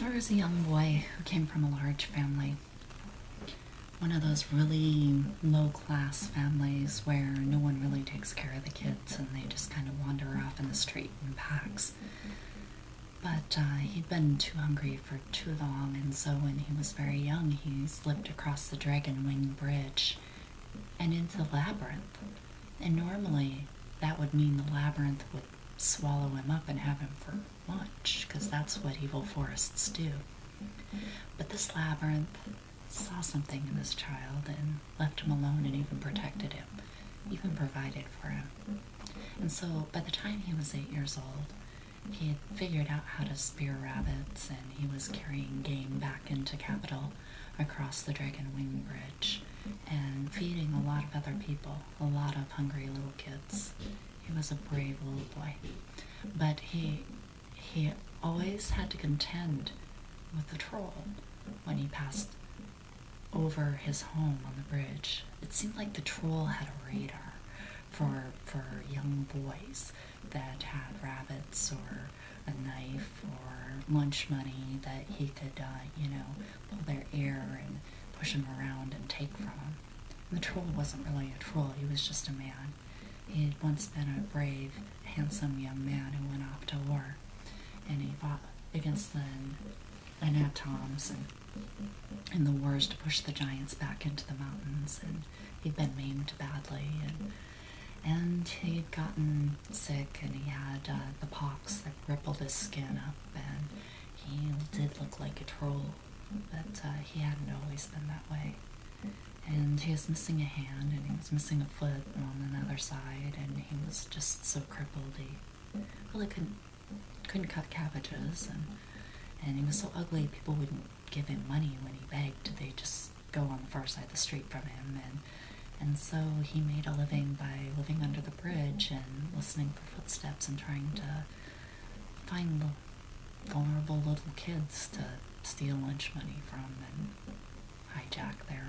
There was a young boy who came from a large family. One of those really low-class families where no one really takes care of the kids and they just kind of wander off in the street in packs. But he'd been too hungry for too long, and so when he was very young, he slipped across the Dragon Wing Bridge and into the labyrinth. And normally that would mean the labyrinth would swallow him up and have him for lunch, because that's what evil forests do. But this labyrinth saw something in this child and left him alone and even protected him, even provided for him. And so by the time he was 8 years old, he had figured out how to spear rabbits, and he was carrying game back into capital across the Dragon Wing Bridge and feeding a lot of other people, a lot of hungry little kids. He was a brave little boy. But he always had to contend with the troll when he passed over his home on the bridge. It seemed like the troll had a radar for young boys that had rabbits or a knife or lunch money that he could, pull their ear and push them around and take from them. And the troll wasn't really a troll, he was just a man. He had once been a brave, handsome young man who went off to war, and he fought against the Anatoms and the wars to push the giants back into the mountains, and he'd been maimed badly, and he'd gotten sick, and he had the pox that rippled his skin up, and he did look like a troll, but he hadn't always been that way. And he was missing a hand, and he was missing a foot on another side, and he was just so crippled he really couldn't cut cabbages, and he was so ugly people wouldn't give him money when he begged. They'd just go on the far side of the street from him, and so he made a living by living under the bridge and listening for footsteps and trying to find the vulnerable little kids to steal lunch money from and hijack their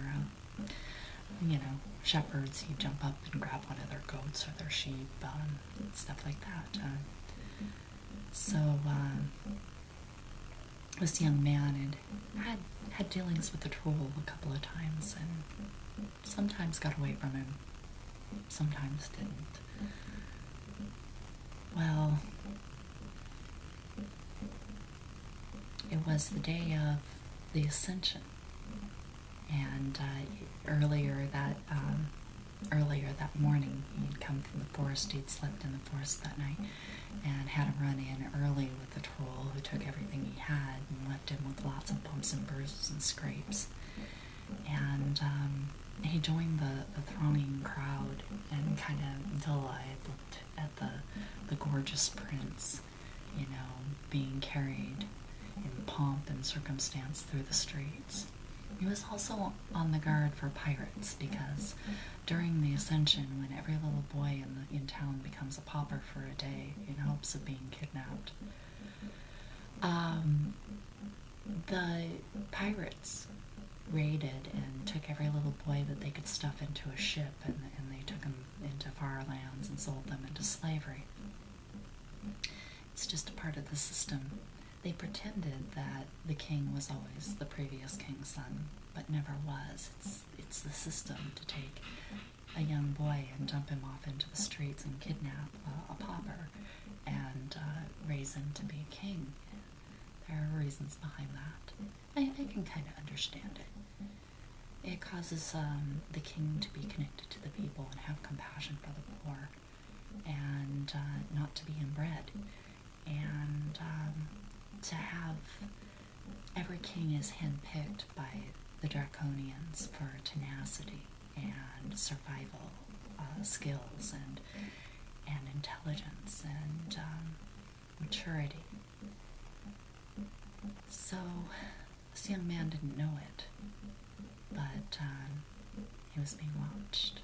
shepherds. He'd jump up and grab one of their goats or their sheep, stuff like that. This young man had dealings with the troll a couple of times, and sometimes got away from him, sometimes didn't. Well, it was the day of the Ascension, and earlier that morning, he'd come from the forest. He'd slept in the forest that night and had a run in early with the troll, who took everything he had and left him with lots of bumps and bruises and scrapes. And he joined the thronging crowd, and kind of delighted looked at the gorgeous prince, being carried in pomp and circumstance through the streets. He was also on the guard for pirates, because during the Ascension, when every little boy in town becomes a pauper for a day in hopes of being kidnapped, the pirates raided and took every little boy that they could stuff into a ship, and they took them into far lands and sold them into slavery. It's just a part of the system. They pretended that the king was always the previous king's son, but never was. It's the system to take a young boy and dump him off into the streets and kidnap a pauper and raise him to be king. There are reasons behind that. I can kind of understand it. It causes the king to be connected to the people and have compassion for the poor, and not to be inbred, and to have every king is handpicked by the Draconians for tenacity and survival skills and intelligence and maturity. So this young man didn't know it, but he was being watched.